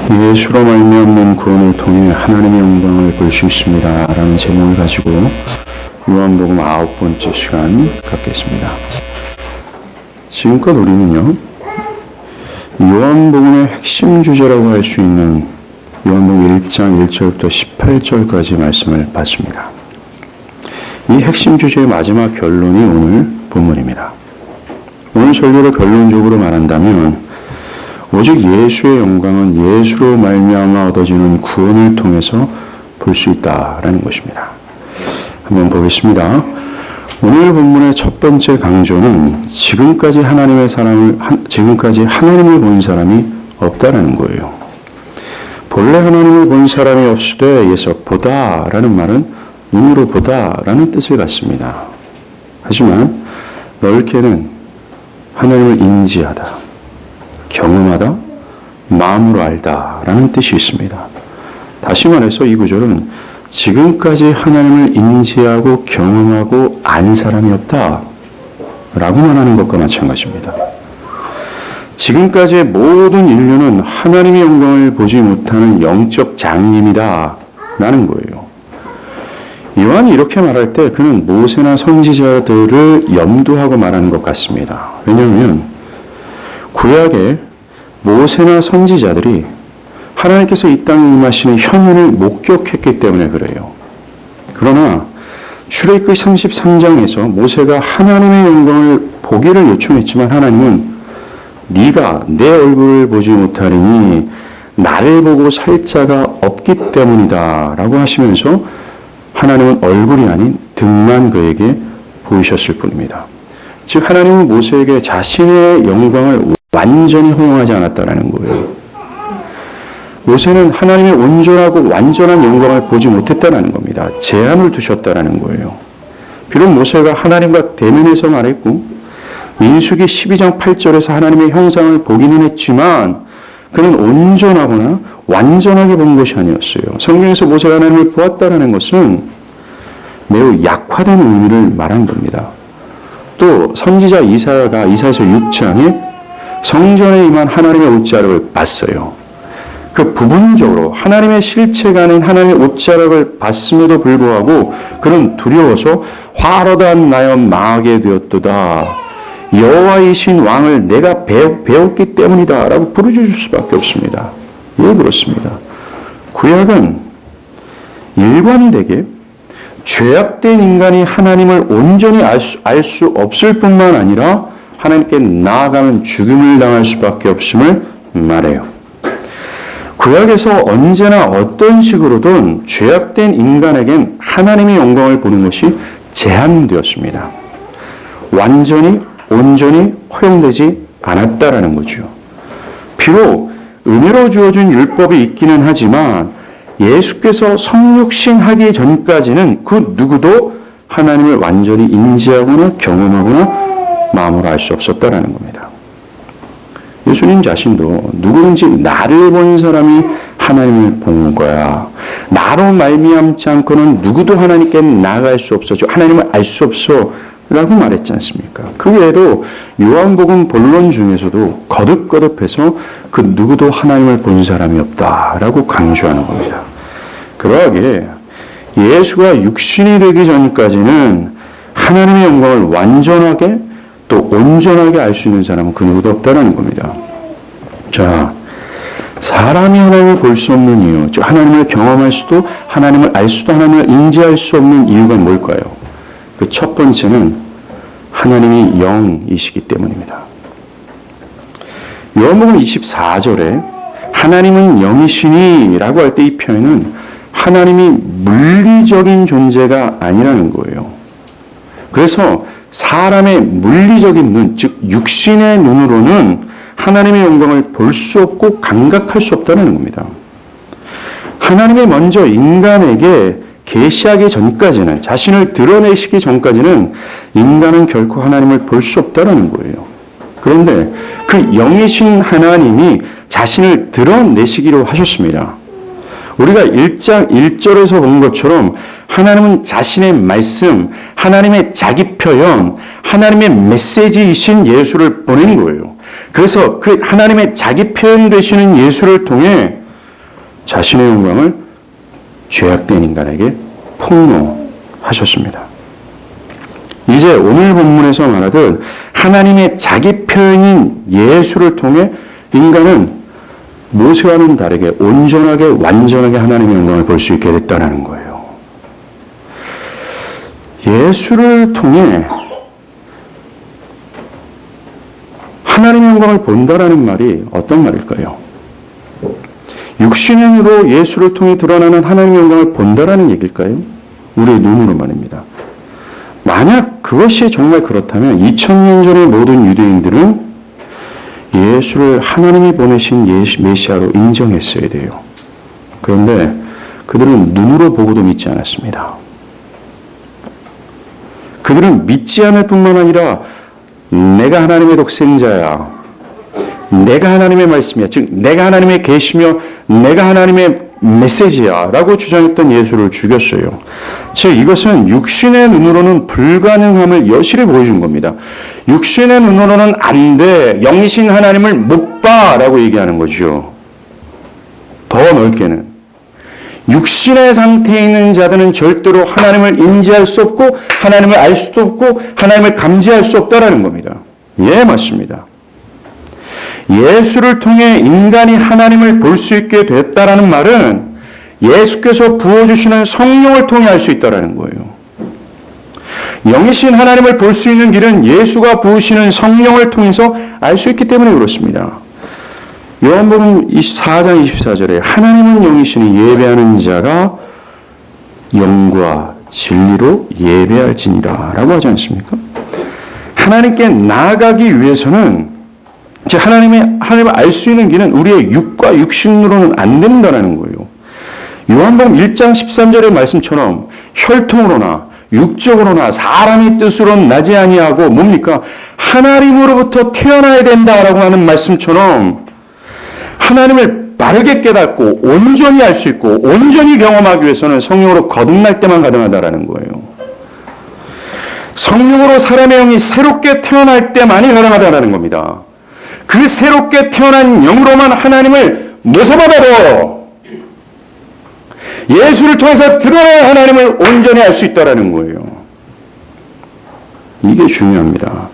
예수로 말미암는 구원을 통해 하나님의 영광을 볼 수 있습니다 라는 제목을 가지고 요한복음 9번째 시간 갖겠습니다. 지금껏 우리는요, 요한복음의 핵심 주제라고 할 수 있는 요한복음 1장 1절부터 18절까지 말씀을 봤습니다. 이 핵심 주제의 마지막 결론이 오늘 본문입니다. 오늘 설교를 결론적으로 말한다면 오직 예수의 영광은 예수로 말미암아 얻어지는 구원을 통해서 볼 수 있다라는 것입니다. 한번 보겠습니다. 오늘 본문의 첫 번째 강조는 지금까지 하나님을 본 사람이 없다라는 거예요. 본래 하나님을 본 사람이 없으되 예서 보다라는 말은 눈으로 보다라는 뜻을 갖습니다. 하지만 넓게는 하나님을 인지하다, 경험하다, 마음으로 알다라는 뜻이 있습니다. 다시 말해서 이 구절은 지금까지 하나님을 인지하고 경험하고 안 사람이 없다 라고 말하는 것과 마찬가지입니다. 지금까지의 모든 인류는 하나님의 영광을 보지 못하는 영적 장님이다 라는 거예요. 요한이 이렇게 말할 때 그는 모세나 선지자들을 염두하고 말하는 것 같습니다. 왜냐하면 구약의 모세나 선지자들이 하나님께서 이 땅에 임하시는 현현을 목격했기 때문에 그래요. 그러나 출애굽기 33장에서 모세가 하나님의 영광을 보기를 요청했지만 하나님은 네가 내 얼굴을 보지 못하리니 나를 보고 살 자가 없기 때문이다 라고 하시면서 하나님은 얼굴이 아닌 등만 그에게 보이셨을 뿐입니다. 즉 하나님은 모세에게 자신의 영광을 완전히 허용하지 않았다라는 거예요. 모세는 하나님의 온전하고 완전한 영광을 보지 못했다라는 겁니다. 제한을 두셨다라는 거예요. 비록 모세가 하나님과 대면해서 말했고 민수기 12장 8절에서 하나님의 형상을 보기는 했지만 그는 온전하거나 완전하게 본 것이 아니었어요. 성경에서 모세가 하나님을 보았다라는 것은 매우 약화된 의미를 말한 겁니다. 또 선지자 이사야가 이사야서 6장에 성전에 임한 하나님의 옷자락을 봤어요. 그 부분적으로 하나님의 실체가 아닌 하나님의 옷자락을 봤음에도 불구하고 그는 두려워서 화로단 나여 망하게 되었도다. 여호와이신 왕을 내가 배웠기 때문이다 라고 부르짖을 수밖에 없습니다. 왜 그렇습니다? 구약은 일관되게 죄악된 인간이 하나님을 온전히 알 수 없을 뿐만 아니라 하나님께 나아가면 죽임을 당할 수밖에 없음을 말해요. 구약에서 언제나 어떤 식으로든 죄악된 인간에겐 하나님의 영광을 보는 것이 제한되었습니다. 완전히 온전히 허용되지 않았다라는 거죠. 비록 은혜로 주어진 율법이 있기는 하지만 예수께서 성육신하기 전까지는 그 누구도 하나님을 완전히 인지하거나 경험하거나 마음으로 알 수 없었다라는 겁니다. 예수님 자신도 누구든지 나를 본 사람이 하나님을 본 거야. 나로 말미암지 않고는 누구도 하나님께 나아갈 수 없어. 하나님을 알 수 없어 라고 말했지 않습니까? 그 외에도 요한복음 본론 중에서도 거듭거듭해서 그 누구도 하나님을 본 사람이 없다라고 강조하는 겁니다. 그러하기에 예수가 육신이 되기 전까지는 하나님의 영광을 완전하게 또 온전하게 알 수 있는 사람은 그 누구도 없다는 겁니다. 자, 사람이 하나님을 볼 수 없는 이유, 즉 하나님을 경험할 수도 하나님을 알 수도 하나님을 인지할 수 없는 이유가 뭘까요? 그 첫 번째는 하나님이 영이시기 때문입니다. 요한복음 24절에 하나님은 영이시니 라고 할 때 이 표현은 하나님이 물리적인 존재가 아니라는 거예요. 그래서 사람의 물리적인 눈, 즉 육신의 눈으로는 하나님의 영광을 볼 수 없고 감각할 수 없다는 겁니다. 하나님이 먼저 인간에게 계시하기 전까지는, 자신을 드러내시기 전까지는 인간은 결코 하나님을 볼 수 없다는 거예요. 그런데 그 영이신 하나님이 자신을 드러내시기로 하셨습니다. 우리가 1장 1절에서 본 것처럼 하나님은 자신의 말씀, 하나님의 자기 표현, 하나님의 메시지이신 예수를 보낸 거예요. 그래서 그 하나님의 자기 표현 되시는 예수를 통해 자신의 영광을 죄악된 인간에게 폭로하셨습니다. 이제 오늘 본문에서 말하듯 하나님의 자기 표현인 예수를 통해 인간은 모세와는 다르게 온전하게 완전하게 하나님의 영광을 볼 수 있게 됐다는 거예요. 예수를 통해 하나님의 영광을 본다라는 말이 어떤 말일까요? 육신으로 예수를 통해 드러나는 하나님의 영광을 본다라는 얘기일까요? 우리의 눈으로 말입니다. 만약 그것이 정말 그렇다면 2000년 전의 모든 유대인들은 예수를 하나님이 보내신 메시아로 인정했어야 돼요. 그런데 그들은 눈으로 보고도 믿지 않았습니다. 그들은 믿지 않을 뿐만 아니라 내가 하나님의 독생자야, 내가 하나님의 말씀이야, 즉 내가 하나님의 계시며 내가 하나님의 메시지야 라고 주장했던 예수를 죽였어요. 즉 이것은 육신의 눈으로는 불가능함을 여실히 보여준 겁니다. 육신의 눈으로는 안 돼, 영이신 하나님을 못 봐 라고 얘기하는 거죠. 더 넓게는 육신의 상태에 있는 자들은 절대로 하나님을 인지할 수 없고 하나님을 알 수도 없고 하나님을 감지할 수 없다라는 겁니다. 예, 맞습니다. 예수를 통해 인간이 하나님을 볼 수 있게 됐다라는 말은 예수께서 부어주시는 성령을 통해 알 수 있다라는 거예요. 영이신 하나님을 볼 수 있는 길은 예수가 부으시는 성령을 통해서 알 수 있기 때문에 그렇습니다. 요한복음 24장 24절에 하나님은 영이시니 예배하는 자가 영과 진리로 예배할지니라 라고 하지 않습니까? 하나님께 나아가기 위해서는 하나님을 알 수 있는 길은 우리의 육과 육신으로는 안 된다는 거예요. 요한복음 1장 13절의 말씀처럼 혈통으로나 육적으로나 사람의 뜻으로는 나지 아니하고 뭡니까? 하나님으로부터 태어나야 된다라고 하는 말씀처럼 하나님을 바르게 깨닫고 온전히 알 수 있고 온전히 경험하기 위해서는 성령으로 거듭날 때만 가능하다라는 거예요. 성령으로 사람의 영이 새롭게 태어날 때만이 가능하다라는 겁니다. 그 새롭게 태어난 영으로만 하나님을 모셔받아도 예수를 통해서 드러나는 하나님을 온전히 알 수 있다라는 거예요. 이게 중요합니다.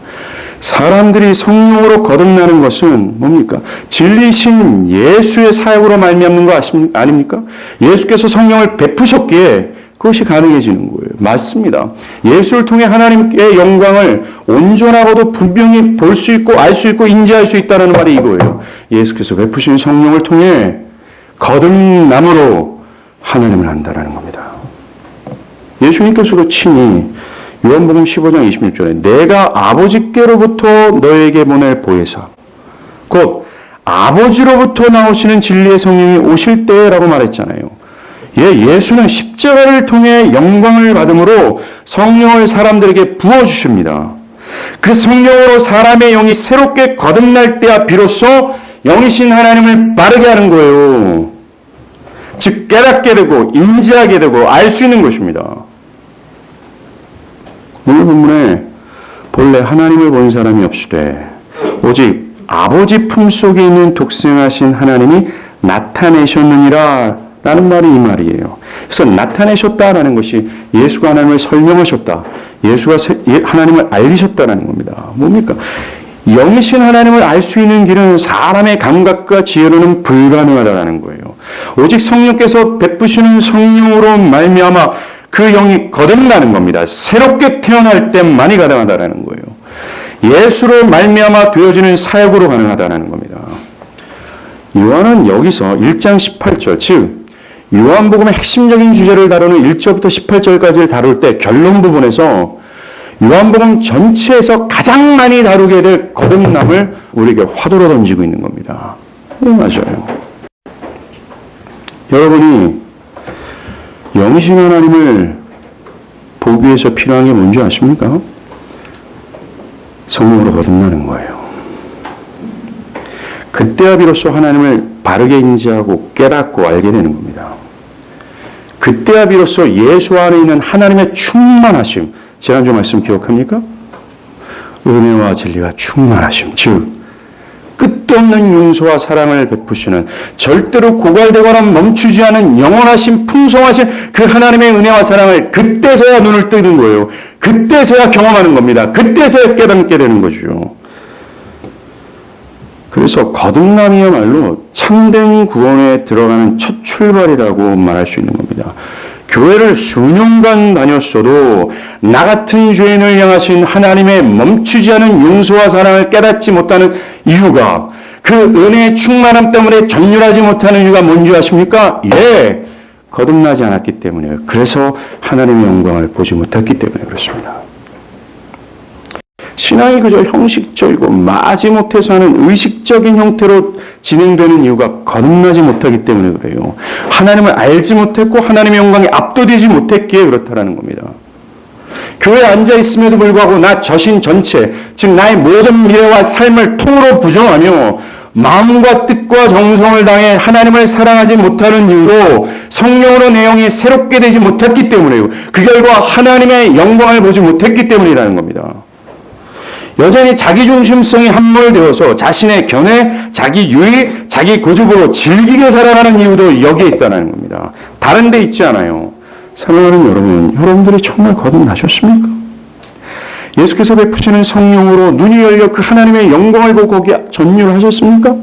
사람들이 성령으로 거듭나는 것은 뭡니까? 진리신 예수의 사역으로 말미암는 거 아닙니까? 예수께서 성령을 베푸셨기에 그것이 가능해지는 거예요. 맞습니다. 예수를 통해 하나님의 영광을 온전하고도 분명히 볼 수 있고 알 수 있고 인지할 수 있다는 말이 이거예요. 예수께서 베푸신 성령을 통해 거듭남으로 하나님을 안다라는 겁니다. 예수님께서도 친히 요한복음 15장 26절에 내가 아버지께로부터 너에게 보낼 보혜사 곧 아버지로부터 나오시는 진리의 성령이 오실 때라고 말했잖아요. 예수는 십자가를 통해 영광을 받음으로 성령을 사람들에게 부어주십니다. 그 성령으로 사람의 영이 새롭게 거듭날 때야 비로소 영이신 하나님을 바르게 하는 거예요. 즉 깨닫게 되고 인지하게 되고 알 수 있는 것입니다. 오늘 본문에 본래 하나님을 본 사람이 없으되 오직 아버지 품속에 있는 독생하신 하나님이 나타내셨느니라 라는 말이 이 말이에요. 그래서 나타내셨다라는 것이 예수가 하나님을 설명하셨다. 예수가 하나님을 알리셨다라는 겁니다. 뭡니까? 영이신 하나님을 알 수 있는 길은 사람의 감각과 지혜로는 불가능하다라는 거예요. 오직 성령께서 베푸시는 성령으로 말미암아 그 영이 거듭나는 겁니다. 새롭게 태어날 때만이 가능하다라는 거예요. 예수로 말미암아 되어지는 사역으로 가능하다라는 겁니다. 요한은 여기서 1장 18절, 즉 요한복음의 핵심적인 주제를 다루는 1절부터 18절까지를 다룰 때 결론 부분에서 요한복음 전체에서 가장 많이 다루게 될 거듭남을 우리에게 화두로 던지고 있는 겁니다. 네, 맞아요. 여러분이 영이신 하나님을 보기 위해서 필요한 게 뭔지 아십니까? 성령으로 거듭나는 거예요. 그때야 비로소 하나님을 바르게 인지하고 깨닫고 알게 되는 겁니다. 그때야 비로소 예수 안에 있는 하나님의 충만하심, 지난주 말씀 기억합니까? 은혜와 진리가 충만하심, 즉 끝도 끝도 없는 용서와 사랑을 베푸시는, 절대로 고갈되거나 멈추지 않은 영원하신 풍성하신 그 하나님의 은혜와 사랑을 그때서야 눈을 뜨는 거예요. 그때서야 경험하는 겁니다. 그때서야 깨닫게 되는 거죠. 그래서 거듭남이야말로 참된 구원에 들어가는 첫 출발이라고 말할 수 있는 겁니다. 교회를 수년간 다녔어도 나 같은 죄인을 향하신 하나님의 멈추지 않은 용서와 사랑을 깨닫지 못하는 이유가, 그 은혜의 충만함 때문에 전율하지 못하는 이유가 뭔지 아십니까? 예, 거듭나지 않았기 때문이에요. 그래서 하나님의 영광을 보지 못했기 때문에 그렇습니다. 신앙이 그저 형식적이고 마지못해서 하는 의식적인 형태로 진행되는 이유가 거듭나지 못하기 때문에 그래요. 하나님을 알지 못했고 하나님의 영광에 압도되지 못했기에 그렇다라는 겁니다. 교회에 앉아있음에도 불구하고 나 자신 전체, 즉 나의 모든 미래와 삶을 통으로 부정하며 마음과 뜻과 정성을 다해 하나님을 사랑하지 못하는 이유로 성령으로 내용이 새롭게 되지 못했기 때문에요. 그 결과 하나님의 영광을 보지 못했기 때문이라는 겁니다. 여전히 자기중심성이 함몰되어서 자신의 견해, 자기 유익, 자기 고집으로 즐기게 살아가는 이유도 여기에 있다는 겁니다. 다른 데 있지 않아요. 사랑하는 여러분, 여러분들이 정말 거듭나셨습니까? 예수께서 베푸시는 성령으로 눈이 열려 그 하나님의 영광을 보고 거기에 전율하셨습니까?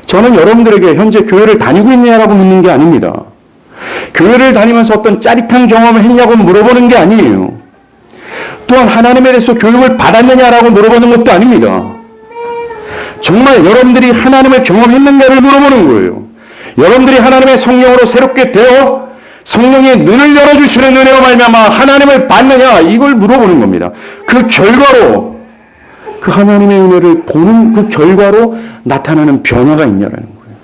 저는 여러분들에게 현재 교회를 다니고 있냐라고 묻는 게 아닙니다. 교회를 다니면서 어떤 짜릿한 경험을 했냐고 물어보는 게 아니에요. 또한 하나님에 대해서 교육을 받았느냐라고 물어보는 것도 아닙니다. 정말 여러분들이 하나님을 경험했는가를 물어보는 거예요. 여러분들이 하나님의 성령으로 새롭게 되어 성령의 눈을 열어주시는 은혜로 말미암아 하나님을 받느냐, 이걸 물어보는 겁니다. 그 결과로, 그 하나님의 은혜를 보는 그 결과로 나타나는 변화가 있냐라는 거예요.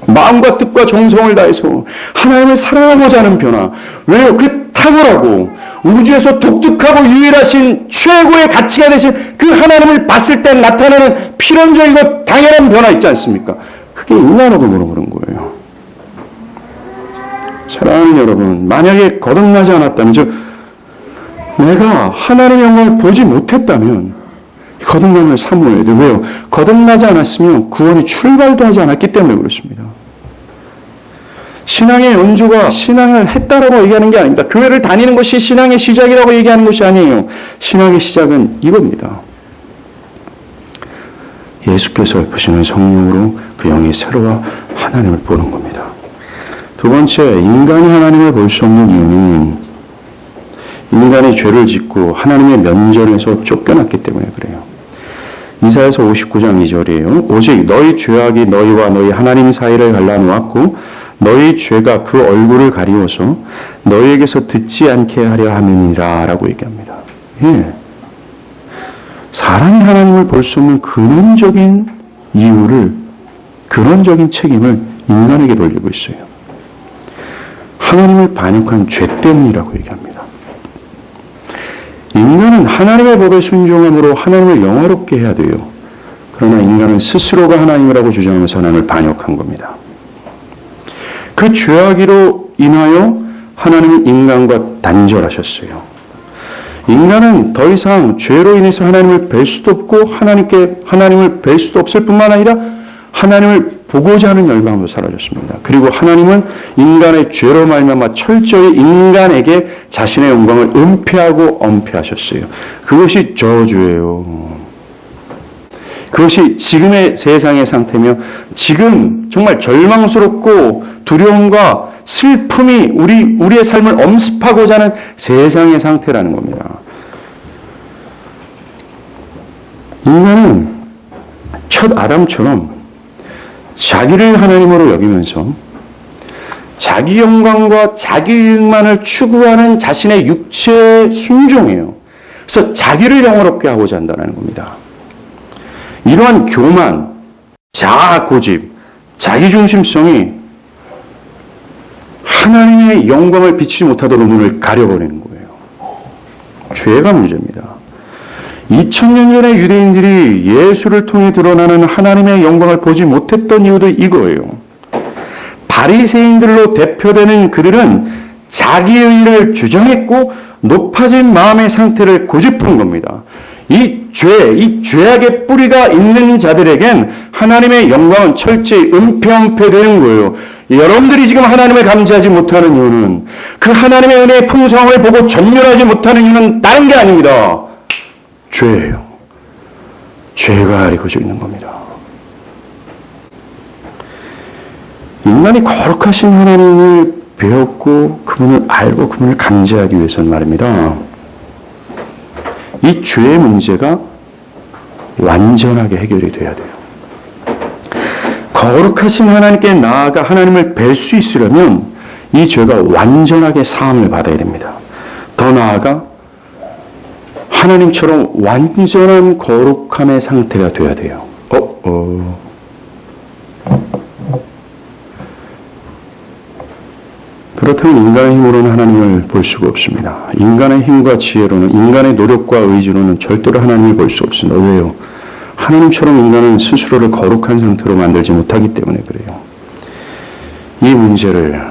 마음과 뜻과 정성을 다해서 하나님을 사랑하고자 하는 변화. 왜요? 그 탁월하고 우주에서 독특하고 유일하신 최고의 가치가 되신 그 하나님을 봤을 때 나타나는 필연적이고 당연한 변화 있지 않습니까? 그게 있냐라고 물어보는 거예요. 사랑하는 여러분, 만약에 거듭나지 않았다면, 즉 내가 하나님의 영광을 보지 못했다면 거듭남을 사모해야 돼요. 왜요? 거듭나지 않았으면 구원이 출발도 하지 않았기 때문에 그렇습니다. 신앙의 연주가 신앙을 했다라고 얘기하는 게 아닙니다. 교회를 다니는 것이 신앙의 시작이라고 얘기하는 것이 아니에요. 신앙의 시작은 이겁니다. 예수께서 베푸시는 성령으로 그 영이 새로워 하나님을 보는 겁니다. 두 번째, 인간이 하나님을 볼 수 없는 이유는 인간이 죄를 짓고 하나님의 면전에서 쫓겨났기 때문에 그래요. 이사야서 59장 2절이에요. 오직 너희 죄악이 너희와 너희 하나님 사이를 갈라놓았고 너희 죄가 그 얼굴을 가리워서 너희에게서 듣지 않게 하려 함이니라 라고 얘기합니다. 예. 사람이 하나님을 볼 수 없는 근원적인 이유를, 근원적인 책임을 인간에게 돌리고 있어요. 하나님을 반역한 죄 때문이라고 얘기합니다. 인간은 하나님의 법에 순종함으로 하나님을 영화롭게 해야 돼요. 그러나 인간은 스스로가 하나님이라고 주장하면서 하나님을 반역한 겁니다. 그 죄악으로 인하여 하나님은 인간과 단절하셨어요. 인간은 더 이상 죄로 인해서 하나님을 뵐 수도 없고 하나님을 뵐 수도 없을 뿐만 아니라 하나님을 보고자 하는 열망으로 사라졌습니다. 그리고 하나님은 인간의 죄로 말미암아 철저히 인간에게 자신의 영광을 은폐하고 엄폐하셨어요. 그것이 저주예요. 그것이 지금의 세상의 상태며 지금 정말 절망스럽고 두려움과 슬픔이 우리의 삶을 엄습하고자 하는 세상의 상태라는 겁니다. 인간은 첫 아담처럼 자기를 하나님으로 여기면서 자기 영광과 자기 유익만을 추구하는 자신의 육체에 순종해요. 그래서 자기를 영화롭게 하고자 한다는 겁니다. 이러한 교만, 자아 고집, 자기중심성이 하나님의 영광을 비치지 못하도록 눈을 가려버리는 거예요. 죄가 문제입니다. 2000년 전에 유대인들이 예수를 통해 드러나는 하나님의 영광을 보지 못했던 이유도 이거예요. 바리새인들로 대표되는 그들은 자기의 의를 주장했고 높아진 마음의 상태를 고집한 겁니다. 이 이 죄악의 뿌리가 있는 자들에겐 하나님의 영광은 철저히 은폐되는 거예요. 여러분들이 지금 하나님을 감지하지 못하는 이유는 그 하나님의 은혜의 풍성함을 보고 전멸하지 못하는 이유는 다른 게 아닙니다. 죄예요. 죄가 가리고져 있는 겁니다. 인간이 거룩하신 하나님을 배웠고 그분을 알고 그분을 감지하기 위해서는 말입니다. 이 죄의 문제가 완전하게 해결이 돼야 돼요. 거룩하신 하나님께 나아가 하나님을 뵐 수 있으려면 이 죄가 완전하게 사함을 받아야 됩니다. 더 나아가 하나님처럼 완전한 거룩함의 상태가 돼야 돼요. 그렇다면 인간의 힘으로는 하나님을 볼 수가 없습니다. 인간의 힘과 지혜로는, 인간의 노력과 의지로는 절대로 하나님을 볼 수 없습니다. 왜요? 하나님처럼 인간은 스스로를 거룩한 상태로 만들지 못하기 때문에 그래요. 이 문제를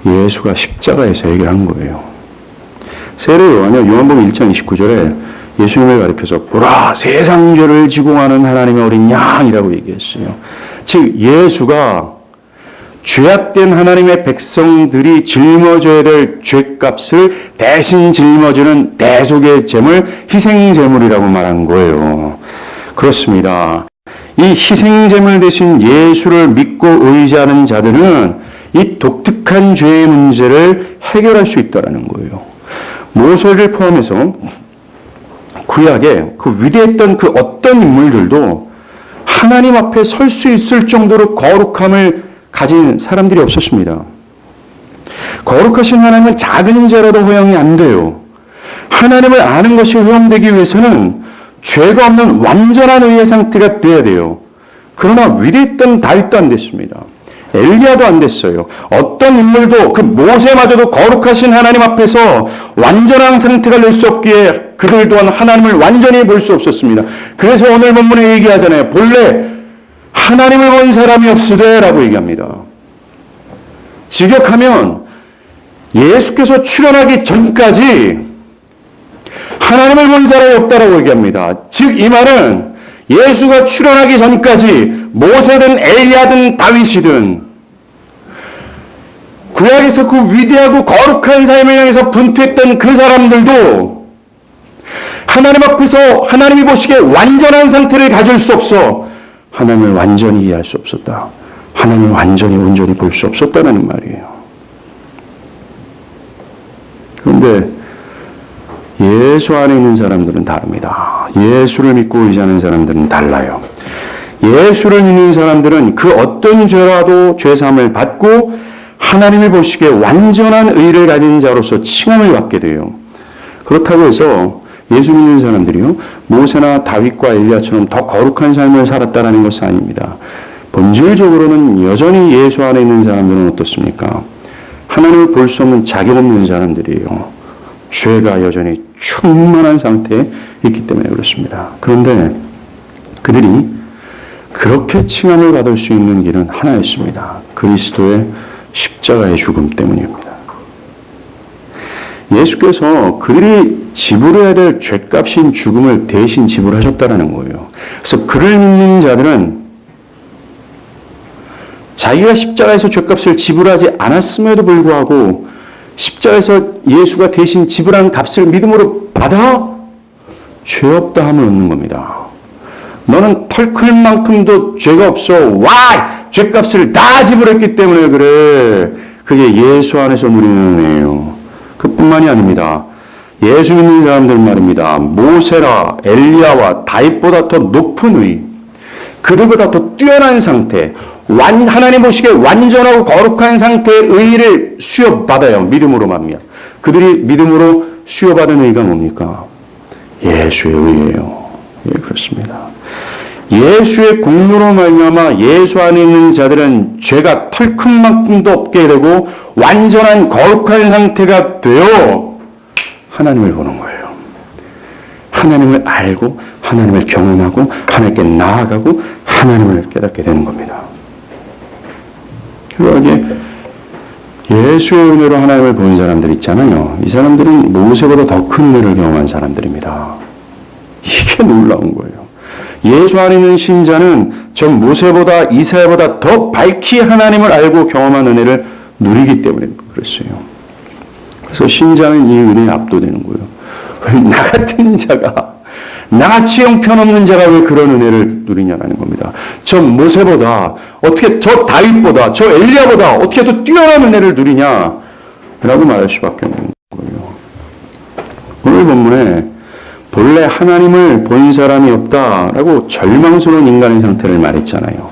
예수가 십자가에서 해결한 거예요. 세례 요한은 요한복음 1장 29절에 예수님을 가리켜서 보라 세상 죄를 지고 가는 하나님의 어린 양이라고 얘기했어요. 즉 예수가 죄악된 하나님의 백성들이 짊어져야 될 죄값을 대신 짊어지는 대속의 제물, 희생 제물이라고 말한 거예요. 그렇습니다. 이 희생 제물 대신 예수를 믿고 의지하는 자들은 이 독특한 죄의 문제를 해결할 수 있다는 거예요. 모세를 포함해서 구약에 그 위대했던 그 어떤 인물들도 하나님 앞에 설 수 있을 정도로 거룩함을 가진 사람들이 없었습니다. 거룩하신 하나님은 작은 죄라도 허용이 안 돼요. 하나님을 아는 것이 허용되기 위해서는 죄가 없는 완전한 의의 상태가 돼야 돼요. 그러나 위대했던 다윗도 안 됐습니다. 엘리야도 안 됐어요. 어떤 인물도 그 모세마저도 거룩하신 하나님 앞에서 완전한 상태가 될 수 없기에 그들 또한 하나님을 완전히 볼 수 없었습니다. 그래서 오늘 본문에 얘기하잖아요. 본래 하나님을 본 사람이 없으되 라고 얘기합니다. 직역하면 예수께서 출현하기 전까지 하나님을 본 사람이 없다라고 얘기합니다. 즉 이 말은 예수가 출현하기 전까지 모세든 엘리야든 다윗이든 구약에서 그 위대하고 거룩한 삶을 향해서 분투했던 그 사람들도 하나님 앞에서 하나님이 보시기에 완전한 상태를 가질 수 없어 하나님을 완전히 이해할 수 없었다. 하나님을 완전히 온전히 볼 수 없었다는 말이에요. 그런데 예수 안에 있는 사람들은 다릅니다. 예수를 믿고 의지하는 사람들은 달라요. 예수를 믿는 사람들은 그 어떤 죄라도 죄사함을 받고 하나님을 보시기에 완전한 의를 가진 자로서 칭함을 받게 돼요. 그렇다고 해서 예수 믿는 사람들이요 모세나 다윗과 엘리야처럼 더 거룩한 삶을 살았다는 것은 아닙니다. 본질적으로는 여전히 예수 안에 있는 사람들은 어떻습니까? 하나님을 볼 수 없는 자격 없는 사람들이에요. 죄가 여전히 충만한 상태에 있기 때문에 그렇습니다. 그런데 그들이 그렇게 칭함을 받을 수 있는 길은 하나였습니다. 그리스도의 십자가의 죽음 때문입니다. 예수께서 그들이 지불해야 될 죄값인 죽음을 대신 지불하셨다는 거예요. 그래서 그를 믿는 자들은 자기가 십자가에서 죄값을 지불하지 않았음에도 불구하고 십자가에서 예수가 대신 지불한 값을 믿음으로 받아 죄 없다 함을 얻는 겁니다. 너는 털클 만큼도 죄가 없어. 와! 죄값을 다 지불했기 때문에 그래. 그게 예수 안에서 누리는 은혜예요. 그뿐만이 아닙니다. 예수 믿는 사람들 말입니다. 모세라 엘리야와 다윗보다 더 높은 의, 그들보다 더 뛰어난 상태, 하나님 보시기에 완전하고 거룩한 상태의 의를 수여받아요. 믿음으로 말이야. 그들이 믿음으로 수여받은 의가 뭡니까? 예수의 의예요. 예, 그렇습니다. 예수의 공로로 말미암아 예수 안에 있는 자들은 죄가 털큰만큼도 없게 되고 완전한 거룩한 상태가 되어 하나님을 보는 거예요. 하나님을 알고 하나님을 경험하고 하나님께 나아가고 하나님을 깨닫게 되는 겁니다. 그러기에 예수의 은혜로 하나님을 본 사람들 있잖아요. 이 사람들은 모세보다 더 큰 은혜를 경험한 사람들입니다. 이게 놀라운 거예요. 예수 안에 있는 신자는 저 모세보다 이사야보다 더 밝히 하나님을 알고 경험한 은혜를 누리기 때문에 그랬어요. 그래서 신자는 이 은혜에 압도되는 거예요. 왜 나 같은 자가, 나같이 형편없는 자가 왜 그런 은혜를 누리냐라는 겁니다. 저 모세보다, 어떻게 저 다윗보다, 저 엘리야보다 어떻게 더 뛰어난 은혜를 누리냐라고 말할 수밖에 없는 거예요. 오늘 본문에 본래 하나님을 본 사람이 없다라고 절망스러운 인간의 상태를 말했잖아요.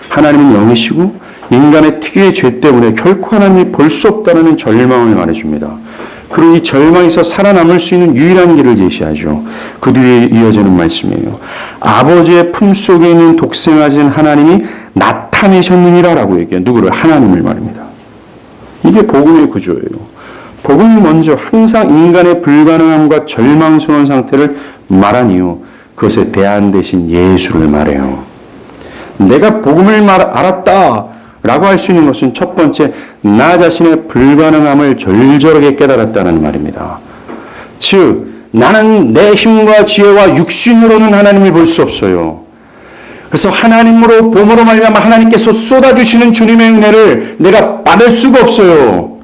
하나님은 영이시고 인간의 특유의 죄 때문에 결코 하나님이 볼 수 없다는 절망을 말해줍니다. 그리고 이 절망에서 살아남을 수 있는 유일한 길을 제시하죠. 그 뒤에 이어지는 말씀이에요. 아버지의 품속에 있는 독생하신 하나님이 나타내셨느니라라고 얘기해요. 누구를? 하나님을 말입니다. 이게 복음의 구조예요. 복음이 먼저 항상 인간의 불가능함과 절망스러운 상태를 말하니요. 그것에 대안 대신 예수를 말해요. 내가 복음을 알았다라고 할 수 있는 것은 첫 번째, 나 자신의 불가능함을 절절하게 깨달았다는 말입니다. 즉, 나는 내 힘과 지혜와 육신으로는 하나님을 볼 수 없어요. 그래서 하나님으로 봄으로 말미암아 하나님께서 쏟아주시는 주님의 은혜를 내가 받을 수가 없어요.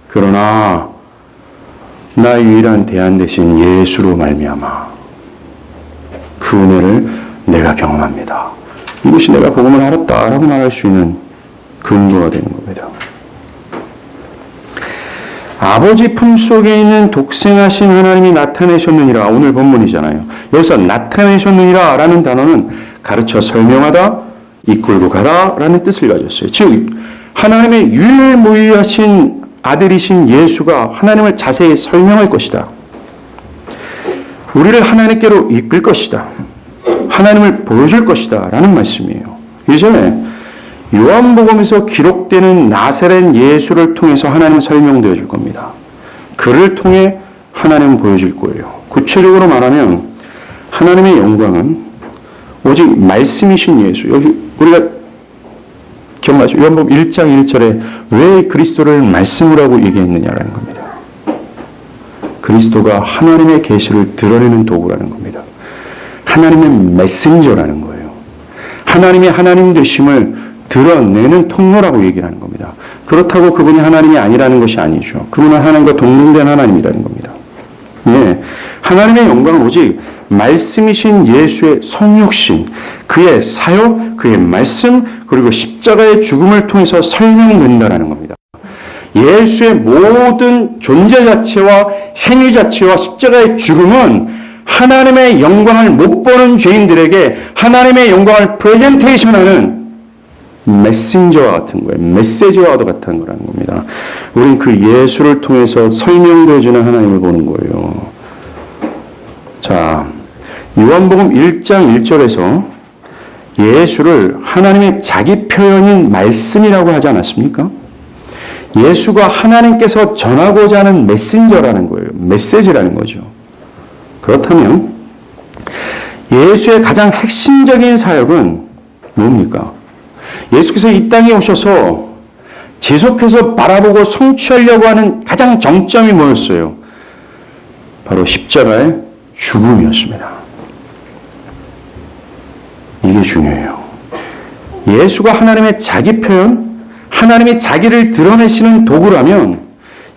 그러나 나의 유일한 대안 대신 예수로 말미암아 그 은혜를 내가 경험합니다. 이것이 내가 복음을 알았다라고 말할 수 있는 근거가 되는 겁니다. 아버지 품속에 있는 독생하신 하나님이 나타내셨느니라, 오늘 본문이잖아요. 여기서 나타내셨느니라 라는 단어는 가르쳐 설명하다, 이끌고 가다 라는 뜻을 가졌어요. 즉 하나님의 유일무이하신 아들이신 예수가 하나님을 자세히 설명할 것이다. 우리를 하나님께로 이끌 것이다. 하나님을 보여줄 것이다 라는 말씀이에요. 이제 요한복음에서 기록되는 나사렛 예수를 통해서 하나님은 설명되어 줄 겁니다. 그를 통해 하나님은 보여줄 거예요. 구체적으로 말하면 하나님의 영광은 오직 말씀이신 예수. 여기 우리가 기억나죠? 요한복음 1장 1절에 왜 그리스도를 말씀이라고 얘기했느냐라는 겁니다. 그리스도가 하나님의 계시를 드러내는 도구라는 겁니다. 하나님의 메신저라는 거예요. 하나님의 하나님 되심을 드러내는 통로라고 얘기를 하는 겁니다. 그렇다고 그분이 하나님이 아니라는 것이 아니죠. 그분은 하나님과 동등된 하나님이라는 겁니다. 예, 하나님의 영광은 오직 말씀이신 예수의 성육신, 그의 사역, 그의 말씀, 그리고 십자가의 죽음을 통해서 설명된다는 겁니다. 예수의 모든 존재 자체와 행위 자체와 십자가의 죽음은 하나님의 영광을 못 보는 죄인들에게 하나님의 영광을 프레젠테이션하는 메신저와 같은 거예요. 메시지와 같은 거라는 겁니다. 우린 그 예수를 통해서 설명되어주는 하나님을 보는 거예요. 자, 요한복음 1장 1절에서 예수를 하나님의 자기 표현인 말씀이라고 하지 않았습니까? 예수가 하나님께서 전하고자 하는 메신저라는 거예요. 메시지라는 거죠. 그렇다면 예수의 가장 핵심적인 사역은 뭡니까? 예수께서 이 땅에 오셔서 지속해서 바라보고 성취하려고 하는 가장 정점이 뭐였어요? 바로 십자가의 죽음이었습니다. 이게 중요해요. 예수가 하나님의 자기 표현, 하나님이 자기를 드러내시는 도구라면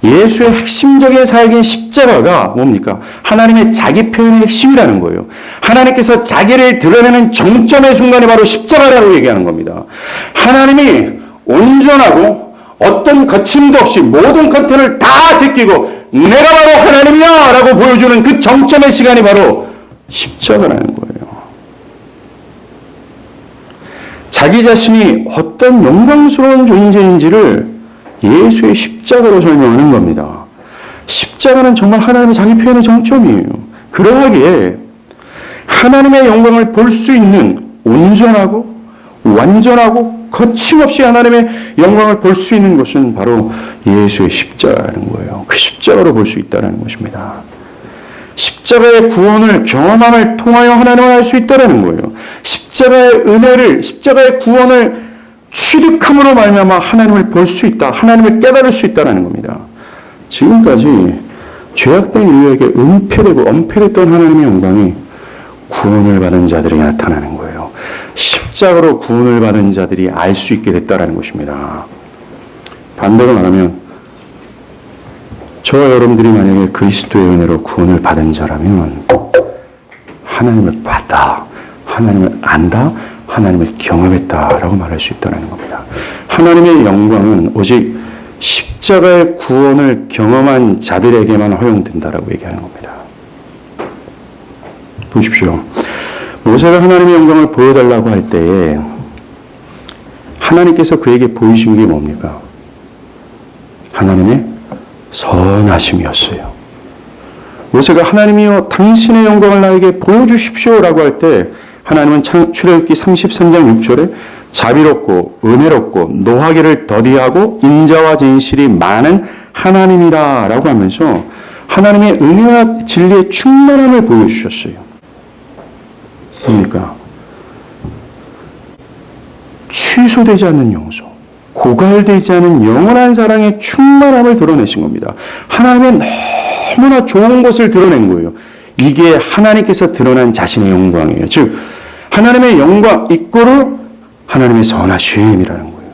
예수의 핵심적인 사역인 십자가가 뭡니까? 하나님의 자기 표현의 핵심이라는 거예요. 하나님께서 자기를 드러내는 정점의 순간이 바로 십자가라고 얘기하는 겁니다. 하나님이 온전하고 어떤 거침도 없이 모든 컨텐츠를 다 제끼고 내가 바로 하나님이야 라고 보여주는 그 정점의 시간이 바로 십자가라는 거예요. 자기 자신이 어떤 영광스러운 존재인지를 예수의 십자가로 설명하는 겁니다. 십자가는 정말 하나님의 자기 표현의 정점이에요. 그러하기에 하나님의 영광을 볼 수 있는 온전하고 완전하고 거침없이 하나님의 영광을 볼 수 있는 것은 바로 예수의 십자가라는 거예요. 그 십자가로 볼 수 있다는 것입니다. 십자가의 구원을 경험함을 통하여 하나님을 알 수 있다는 거예요. 십자가의 은혜를, 십자가의 구원을 취득함으로 말미암아 하나님을 볼 수 있다, 하나님을 깨달을 수 있다는 겁니다. 지금까지 죄악된 인류에게 은폐되고 엄폐됐던 하나님의 영광이 구원을 받은 자들에게 나타나는 거예요. 십자가로 구원을 받은 자들이 알 수 있게 됐다라는 것입니다. 반대로 말하면 저와 여러분들이 만약에 그리스도의 은혜로 구원을 받은 자라면 하나님을 봤다, 하나님을 안다, 하나님을 경험했다라고 말할 수 있다는 겁니다. 하나님의 영광은 오직 십자가의 구원을 경험한 자들에게만 허용된다라고 얘기하는 겁니다. 보십시오. 모세가 하나님의 영광을 보여달라고 할 때에 하나님께서 그에게 보이신 게 뭡니까? 하나님의 선하심이었어요. 모세가 하나님이여 당신의 영광을 나에게 보여주십시오라고 할 때 하나님은 출애굽기 33장 6절에 자비롭고 은혜롭고 노하기를 더디하고 인자와 진실이 많은 하나님이다 라고 하면서 하나님의 은혜와 진리의 충만함을 보여주셨어요. 뭡니까? 취소되지 않는 용서, 고갈되지 않은 영원한 사랑의 충만함을 드러내신 겁니다. 하나님의 너무나 좋은 것을 드러낸 거예요. 이게 하나님께서 드러난 자신의 영광이에요. 즉 하나님의 영광 이꼬르 하나님의 선하심이라는 거예요.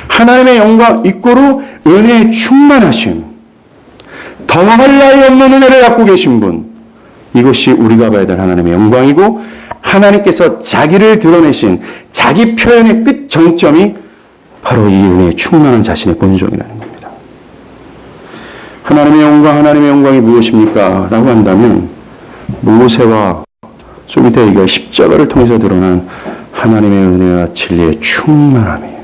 하나님의 영광 이꼬르 은혜의 충만하심, 더할 나위 없는 은혜를 갖고 계신 분, 이것이 우리가 봐야 될 하나님의 영광이고 하나님께서 자기를 드러내신 자기 표현의 끝 정점이 바로 이 은혜의 충만한 자신의 본성이라는 겁니다. 하나님의 영광이 무엇입니까? 라고 한다면 모세와 좀 이따 얘기할 십자가를 통해서 드러난 하나님의 은혜와 진리의 충만함이에요.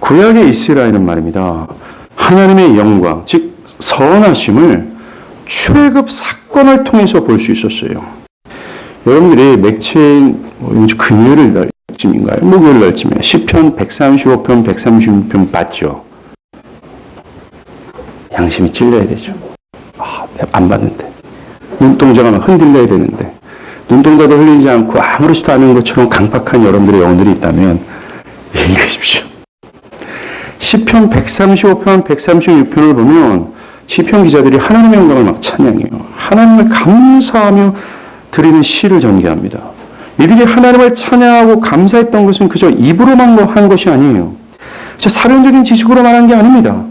구약의 이스라엘은 말입니다. 하나님의 영광, 즉 선하심을 출애굽 사건을 통해서 볼 수 있었어요. 여러분들이 맥체인 금요일 날쯤인가요? 목요일 날쯤에 시편 135편, 136편 봤죠? 양심이 찔려야 되죠. 안 봤는데. 눈동자가 막 흔들려야 되는데 눈동자도 흘리지 않고 아무렇지도 않은 것처럼 강박한 여러분들의 영혼들이 있다면 읽으십시오. 시편 135편, 136편을 보면 시편 기자들이 하나님의 영광을 막 찬양해요. 하나님을 감사하며 드리는 시를 전개합니다. 이들이 하나님을 찬양하고 감사했던 것은 그저 입으로만 한 것이 아니에요. 사변적인 지식으로 말한 게 아닙니다.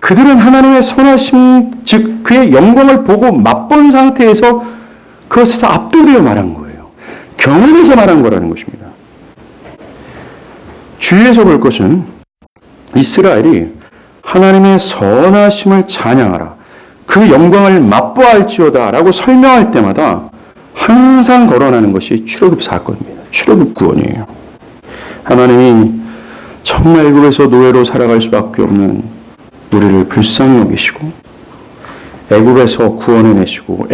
그들은 하나님의 선하심, 즉 그의 영광을 보고 맛본 상태에서 그것에서 압도되어 말한 거예요. 경험해서 말한 거라는 것입니다. 주위에서 볼 것은 이스라엘이 하나님의 선하심을 찬양하라, 그 영광을 맛보아할지어다 라고 설명할 때마다 항상 거론하는 것이 출애굽 사건입니다. 출애굽 구원이에요. 하나님이 정말 애굽에서 노예로 살아갈 수밖에 없는 우리를 불쌍히 여기시고 애굽에서 구원해내시고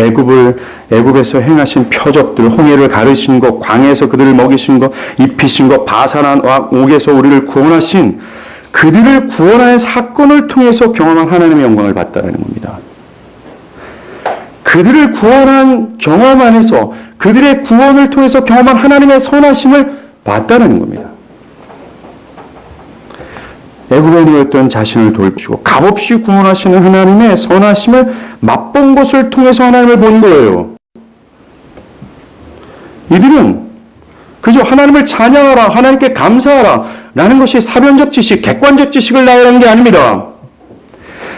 애굽에서 행하신 표적들, 홍해를 가르신 것, 광야에서 그들을 먹이신 것, 입히신 것, 바산한 옥에서 우리를 구원하신 그들을 구원하는 사건을 통해서 경험한 하나님의 영광을 봤다는 겁니다. 그들을 구원한 경험 안에서 그들의 구원을 통해서 경험한 하나님의 선하심을 봤다는 겁니다. 애굽에 놓였던 자신을 돌보시고 값없이 구원하시는 하나님의 선하심을 맛본 것을 통해서 하나님을 본 거예요. 이들은 그저 하나님을 찬양하라, 하나님께 감사하라 라는 것이 사변적 지식, 객관적 지식을 나열한 게 아닙니다.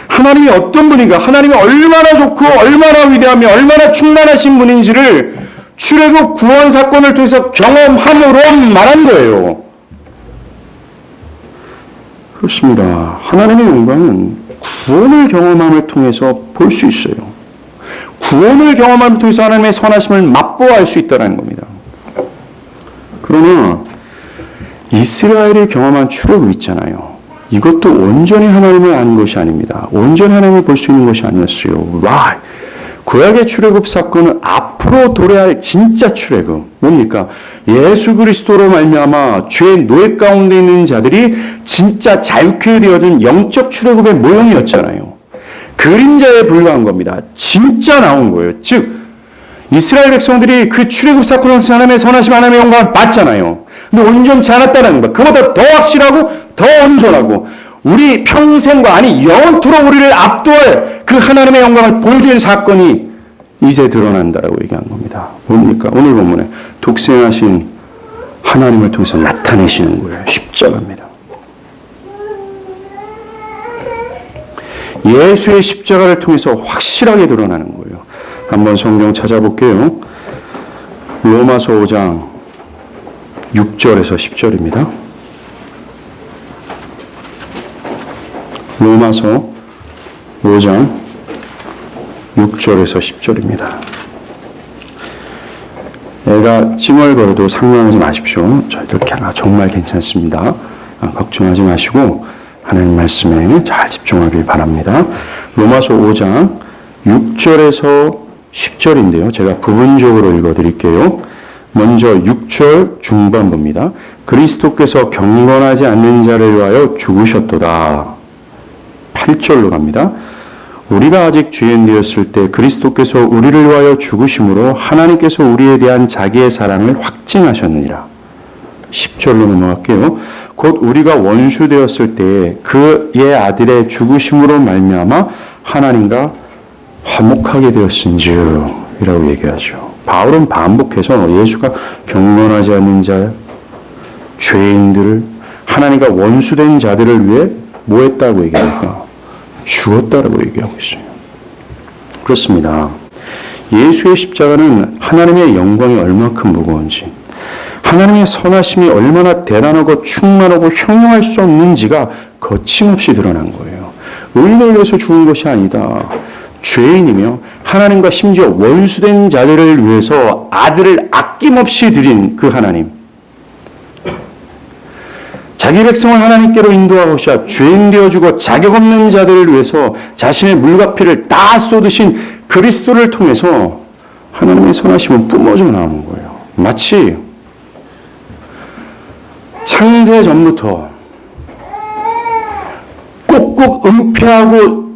하나님이 어떤 분인가, 하나님이 얼마나 좋고 얼마나 위대하며 얼마나 충만하신 분인지를 출애굽 구원 사건을 통해서 경험함으로 말한 거예요. 그렇습니다. 하나님의 영광은 구원을 경험함을 통해서 볼 수 있어요. 구원을 경험함을 통해서 하나님의 선하심을 맛보아할 수 있다는 겁니다. 그러나 이스라엘이 경험한 출애굽 있잖아요. 이것도 온전히 하나님을 아는 것이 아닙니다. 온전히 하나님을 볼 수 있는 것이 아니었어요. 와, 구약의 출애굽 사건은 앞으로 도래할 진짜 출애굽. 뭡니까? 예수 그리스도로 말미암아 죄의 노예 가운데 있는 자들이 진짜 자유케 되어진 영적 출애굽의 모형이었잖아요. 그림자에 불과한 겁니다. 진짜 나온 거예요. 즉 이스라엘 백성들이 그 출애굽 사건을 통해서 하나님의 선하심, 하나님의 영광을 봤잖아요. 근데 온전치 않았다는 것. 그보다 더 확실하고 더 온전하고 우리 평생과 아니 영원토록 우리를 압도할 그 하나님의 영광을 보여주는 사건이 이제 드러난다라고 얘기한 겁니다. 뭡니까? 오늘 본문에 독생하신 하나님을 통해서 나타내시는 거예요. 십자가입니다. 예수의 십자가를 통해서 확실하게 드러나는 거예요. 한번 성경 찾아볼게요. 로마서 5장 6절에서 10절입니다. 로마서 5장 6절에서 10절입니다. 애가 찡얼거려도 상관하지 마십시오. 이렇게 정말 괜찮습니다. 걱정하지 마시고 하나님 말씀에 잘 집중하길 바랍니다. 로마서 5장 6절에서 10절인데요. 제가 부분적으로 읽어드릴게요. 먼저 6절 중반부입니다. 그리스도께서 경건하지 않는 자를 위하여 죽으셨도다. 8절로 갑니다. 우리가 아직 죄인 되었을 때 그리스도께서 우리를 위하여 죽으심으로 하나님께서 우리에 대한 자기의 사랑을 확증하셨느니라. 10절로 넘어갈게요. 곧 우리가 원수 되었을 때 그의 아들의 죽으심으로 말미암아 하나님과 화목하게 되었은지라고 얘기하죠. 바울은 반복해서 예수가 경건하지 않는 자, 죄인들을 하나님과 원수된 자들을 위해 뭐 했다고 얘기할까? 죽었다라고 얘기하고 있어요. 그렇습니다. 예수의 십자가는 하나님의 영광이 얼마큼 무거운지, 하나님의 선하심이 얼마나 대단하고 충만하고 형용할 수 없는지가 거침없이 드러난 거예요. 의인을 위해서 죽은 것이 아니다. 죄인이며 하나님과 심지어 원수된 자들을 위해서 아들을 아낌없이 드린 그 하나님. 자기 백성을 하나님께로 인도하고자 죄인 되어주고 자격 없는 자들을 위해서 자신의 물과 피를 다 쏟으신 그리스도를 통해서 하나님의 선하심은 뿜어져 나오는 거예요. 마치 창세 전부터 꼭꼭 은폐하고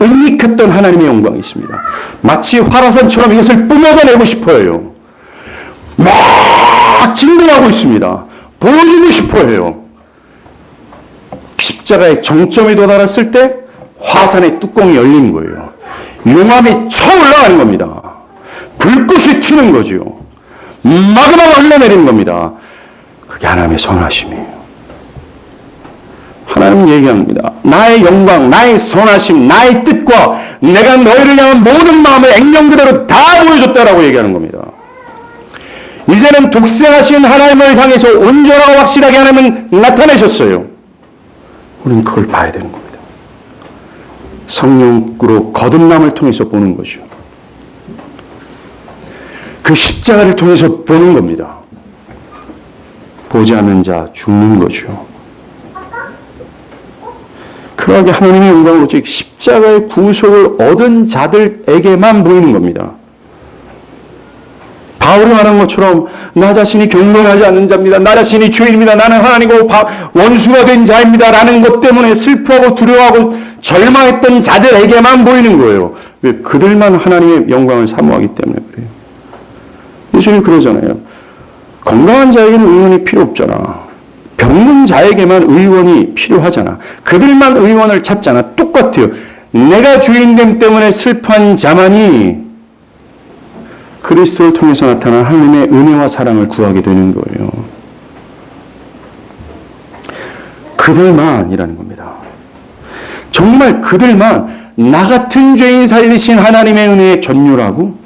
은닉했던 하나님의 영광이 있습니다. 마치 화라산처럼 이것을 뿜어내고 싶어요. 막 진동하고 있습니다. 보여주고 싶어해요. 십자가의 정점에 도달했을 때 화산의 뚜껑이 열린 거예요. 용암이 쳐올라가는 겁니다. 불꽃이 튀는 거죠. 마그마가 흘러내리는 겁니다. 그게 하나님의 선하심이에요. 하나님은 얘기합니다. 나의 영광, 나의 선하심, 나의 뜻과 내가 너희를 향한 모든 마음을 액면 그대로 다 보여줬다라고 얘기하는 겁니다. 이제는 독생하신 하나님을 향해서 온전하고 확실하게 하나님은 나타내셨어요. 우리는 그걸 봐야 되는 겁니다. 성령으로 거듭남을 통해서 보는 것이요. 그 십자가를 통해서 보는 겁니다. 보지 않는 자 죽는 거죠. 그러하게 하나님의 영광은 오직 십자가의 구속을 얻은 자들에게만 보이는 겁니다. 바울이 말한 것처럼 나 자신이 경건하지 않는 자입니다. 나 자신이 죄인입니다. 나는 하나님과 원수가 된 자입니다. 라는 것 때문에 슬퍼하고 두려워하고 절망했던 자들에게만 보이는 거예요. 왜? 그들만 하나님의 영광을 사모하기 때문에 그래요. 예수님이 그러잖아요. 건강한 자에게는 의원이 필요 없잖아. 병든 자에게만 의원이 필요하잖아. 그들만 의원을 찾잖아. 똑같아요. 내가 주인됨 때문에 슬퍼한 자만이 그리스도를 통해서 나타난 하나님의 은혜와 사랑을 구하게 되는 거예요. 그들만이라는 겁니다. 정말 그들만 나 같은 죄인 살리신 하나님의 은혜에 전율하고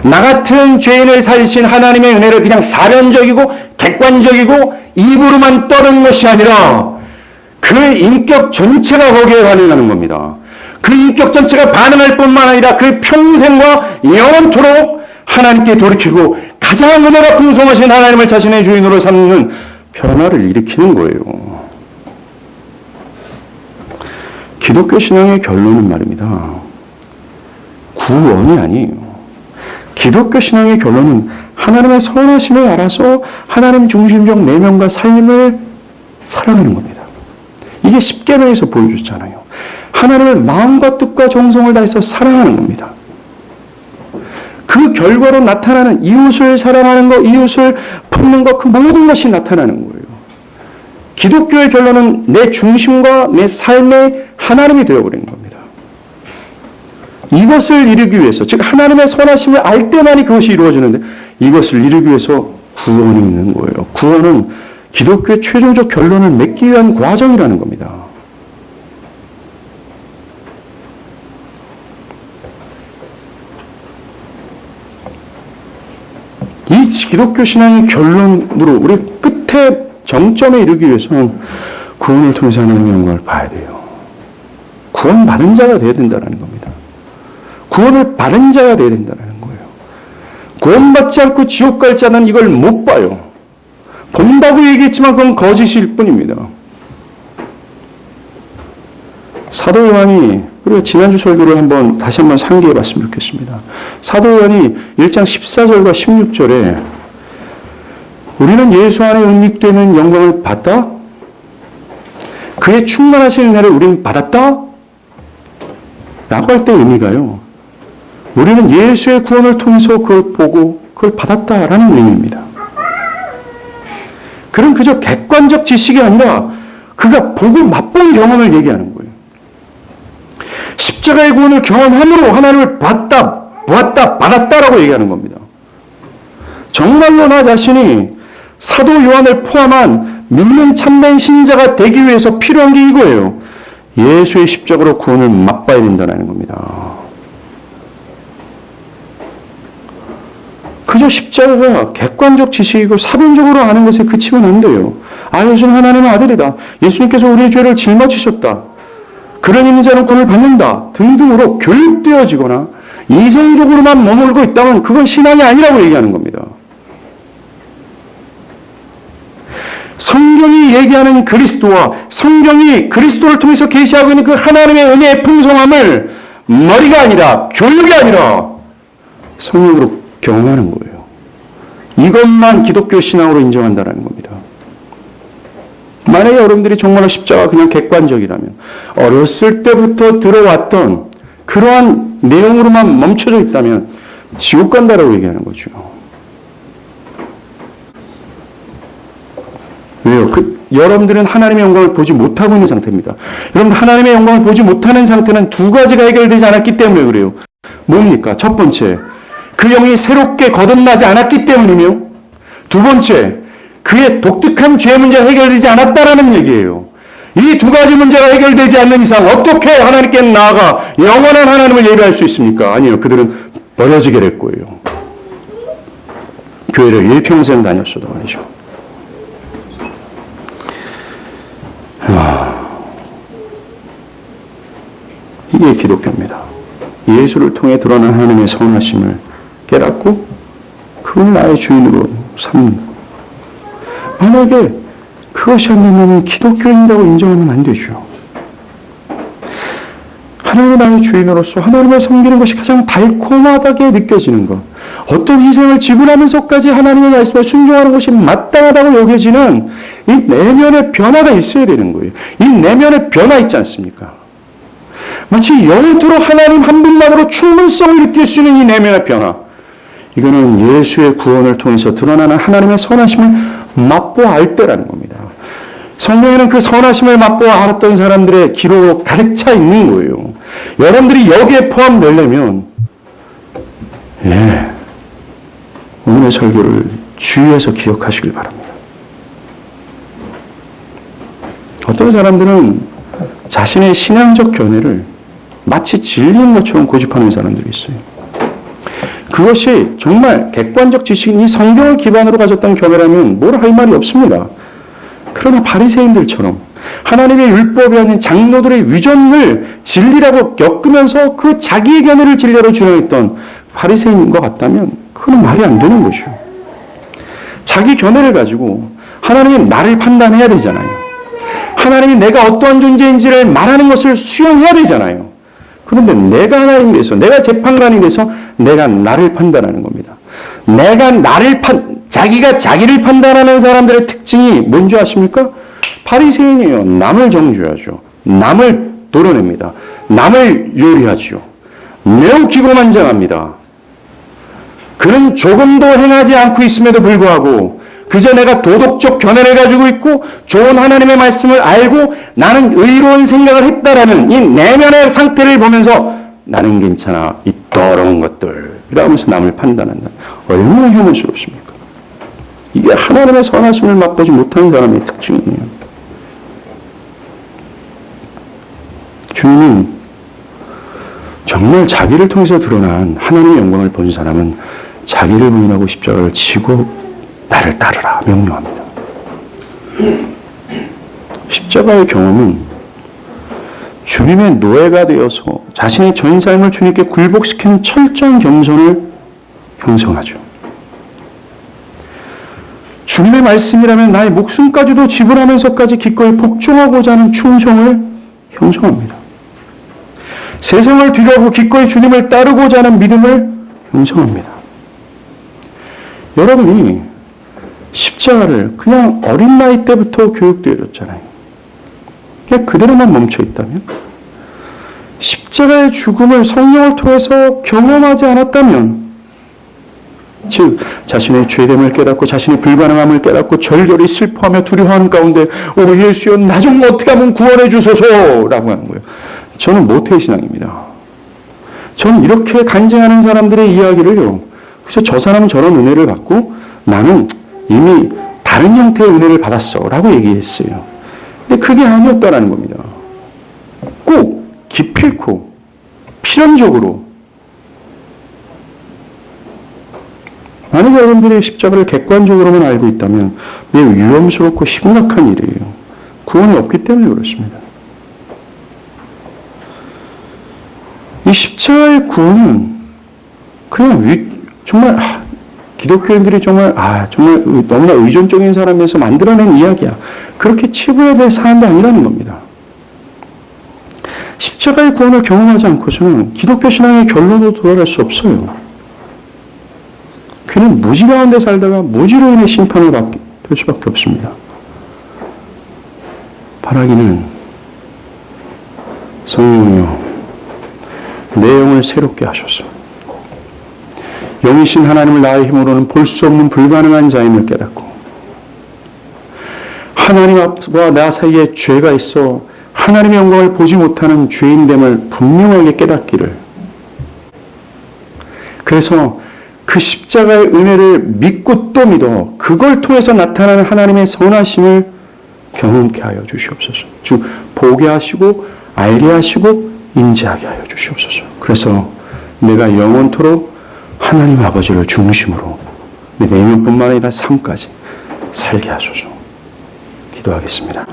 나 같은 죄인을 살리신 하나님의 은혜를 그냥 사변적이고 객관적이고 입으로만 떠는 것이 아니라 그 인격 전체가 거기에 반응하는 겁니다. 그 인격 전체가 반응할 뿐만 아니라 그 평생과 영원토록 하나님께 돌이키고 가장 은혜가 풍성하신 하나님을 자신의 주인으로 삼는 변화를 일으키는 거예요. 기독교 신앙의 결론은 말입니다. 구원이 아니에요. 기독교 신앙의 결론은 하나님의 선하심을 알아서 하나님 중심적 내면과 삶을 살아가는 겁니다. 이게 십계명에서 보여줬잖아요. 하나님을 마음과 뜻과 정성을 다해서 사랑하는 겁니다. 그 결과로 나타나는 이웃을 사랑하는 것, 이웃을 품는 것, 그 모든 것이 나타나는 거예요. 기독교의 결론은 내 중심과 내 삶의 하나님이 되어버리는 겁니다. 이것을 이루기 위해서, 즉 하나님의 선하심을 알 때만이 그것이 이루어지는데 이것을 이루기 위해서 구원이 있는 거예요. 구원은 기독교의 최종적 결론을 맺기 위한 과정이라는 겁니다. 이 기독교 신앙의 결론으로 우리 끝에 정점에 이르기 위해서는 구원을 통해서 하나님의 영광을 봐야 돼요. 구원받은 자가 되어야 된다는 겁니다. 구원을 받은 자가 되어야 된다는 거예요. 구원받지 않고 지옥 갈 자는 이걸 못 봐요. 본다고 얘기했지만 그건 거짓일 뿐입니다. 사도 요한이, 우리가 지난주 설교를 다시 한번 상기해 봤으면 좋겠습니다. 사도 요한이 1장 14절과 16절에 우리는 예수 안에 은닉되는 영광을 받다? 그의 충만하신 은혜를 우리는 받았다? 라고 할 때 의미가요. 우리는 예수의 구원을 통해서 그걸 보고 그걸 받았다라는 의미입니다. 그럼 그저 객관적 지식이 아니라 그가 보고 맛본 경험을 얘기하는 거예요. 십자가의 구원을 경험함으로 하나님을 봤다, 보았다, 받았다라고 얘기하는 겁니다. 정말로 나 자신이 사도 요한을 포함한 믿는 참된 신자가 되기 위해서 필요한 게 이거예요. 예수의 십자가로 구원을 맛봐야 된다는 겁니다. 그저 십자가가 객관적 지식이고 사변적으로 아는 것에 그치면 안 돼요. 예수는 하나님의 아들이다. 예수님께서 우리의 죄를 짊어지셨다. 그런 있는 자는 구원을 받는다. 등등으로 교육되어지거나 이성적으로만 머물고 있다면 그건 신앙이 아니라고 얘기하는 겁니다. 성경이 얘기하는 그리스도와 성경이 그리스도를 통해서 계시하고 있는 그 하나님의 은혜의 풍성함을 머리가 아니라 교육이 아니라 성령으로 경험하는 거예요. 이것만 기독교 신앙으로 인정한다는 겁니다. 만약에 여러분들이 정말로 십자가 그냥 객관적이라면 어렸을 때부터 들어왔던 그러한 내용으로만 멈춰져 있다면 지옥 간다라고 얘기하는 거죠. 왜요? 여러분들은 하나님의 영광을 보지 못하고 있는 상태입니다. 여러분 하나님의 영광을 보지 못하는 상태는 두 가지가 해결되지 않았기 때문에 그래요. 뭡니까? 첫 번째, 그 영이 새롭게 거듭나지 않았기 때문이며, 두 번째, 그의 독특한 죄 문제가 해결되지 않았다라는 얘기예요. 이 두 가지 문제가 해결되지 않는 이상 어떻게 하나님께 나아가 영원한 하나님을 예배할 수 있습니까? 아니요. 그들은 버려지게 될 거예요. 교회를 일평생 다녔어도 말이죠. 이게 기독교입니다. 예수를 통해 드러난 하나님의 선하심을 깨닫고 그걸 나의 주인으로 삼는. 만약에 그것이 안 되면 기독교인이라고 인정하면 안 되죠. 하나님의 나의 주인으로서 하나님을 섬기는 것이 가장 달콤하다게 느껴지는 것, 어떤 희생을 지불하면서까지 하나님의 말씀에 순종하는 것이 마땅하다고 여겨지는 이 내면의 변화가 있어야 되는 거예요. 이 내면의 변화 있지 않습니까? 마치 영토로 하나님 한 분만으로 충분성을 느낄 수 있는 이 내면의 변화, 이거는 예수의 구원을 통해서 드러나는 하나님의 선하심을 맛보아 알 때라는 겁니다. 성경에는 그 선하심을 맛보아 알았던 사람들의 기록으로 가득 차 있는 거예요. 여러분들이 여기에 포함되려면 오늘의 설교를 주의해서 기억하시길 바랍니다. 어떤 사람들은 자신의 신앙적 견해를 마치 진리인 것처럼 고집하는 사람들이 있어요. 그것이 정말 객관적 지식인 이 성경을 기반으로 가졌던 견해라면 뭘 할 말이 없습니다. 그러나 바리새인들처럼 하나님의 율법이 아닌 장로들의 위존을 진리라고 엮으면서 그 자기의 견해를 진리로 주장했던 바리새인과 같다면 그건 말이 안 되는 것이죠. 자기 견해를 가지고 하나님이 나를 판단해야 되잖아요. 하나님이 내가 어떠한 존재인지를 말하는 것을 수용해야 되잖아요. 그런데 내가 하나님이 돼서, 내가 재판관이 돼서 내가 나를 판단하는 겁니다. 자기가 자기를 판단하는 사람들의 특징이 뭔지 아십니까? 바리새인이에요. 남을 정죄하죠. 남을 도려냅니다. 남을 요리하죠. 매우 기고만장합니다. 그는 조금도 행하지 않고 있음에도 불구하고 그저 내가 도덕적 견해를 가지고 있고 좋은 하나님의 말씀을 알고 나는 의로운 생각을 했다라는 이 내면의 상태를 보면서 나는 괜찮아, 이 더러운 것들 이러면서 남을 판단한다. 얼마나 혐오스럽습니까? 이게 하나님의 선하심을 맛보지 못하는 사람의 특징이에요. 주님은 정말 자기를 통해서 드러난 하나님의 영광을 본 사람은 자기를 부인하고 십자가를 지고 나를 따르라 명령합니다. 십자가의 경험은 주님의 노예가 되어서 자신의 전 삶을 주님께 굴복시키는 철저한 겸손을 형성하죠. 주님의 말씀이라면 나의 목숨까지도 지불하면서까지 기꺼이 복종하고자 하는 충성을 형성합니다. 세상을 뒤로하고 기꺼이 주님을 따르고자 하는 믿음을 형성합니다. 여러분이 십자가를 그냥 어린 나이 때부터 교육되어졌잖아요. 그냥 그대로만 멈춰있다면, 십자가의 죽음을 성령을 통해서 경험하지 않았다면, 즉 자신의 죄됨을 깨닫고 자신의 불가능함을 깨닫고 절절히 슬퍼하며 두려워하는 가운데 오 예수여 나 좀 어떻게 하면 구원해 주소서라고 하는 거예요. 저는 모태신앙입니다. 저는 이렇게 간증하는 사람들의 이야기를요, 그래서 저 사람은 저런 은혜를 받고 나는 이미 다른 형태의 은혜를 받았어 라고 얘기했어요. 근데 그게 아니었다라는 겁니다. 꼭 기필코 필연적으로 만약 여러분들이 십자가를 객관적으로만 알고 있다면 매우 위험스럽고 심각한 일이에요. 구원이 없기 때문에 그렇습니다. 이 십자가의 구원은 그냥 정말 기독교인들이 정말 너무나 의존적인 사람에서 만들어낸 이야기야. 그렇게 치부해야 될 사안도 아니라는 겁니다. 십자가의 구원을 경험하지 않고서는 기독교 신앙의 결론으로 도달할 수 없어요. 그는 무지 가운데 살다가 무지로 인해 심판을 받게 될 수밖에 없습니다. 바라기는 성령이여 내 영을 새롭게 하소서. 영이신 하나님을 나의 힘으로는 볼 수 없는 불가능한 자임을 깨닫고 하나님과 나 사이에 죄가 있어 하나님의 영광을 보지 못하는 죄인됨을 분명하게 깨닫기를, 그래서 그 십자가의 은혜를 믿고 또 믿어 그걸 통해서 나타나는 하나님의 선하심을 경험케 하여 주시옵소서. 즉 보게 하시고 알게 하시고 인지하게 하여 주시옵소서. 그래서 내가 영원토록 하나님 아버지를 중심으로 내 내면뿐만 아니라 삶까지 살게 하소서. 기도하겠습니다.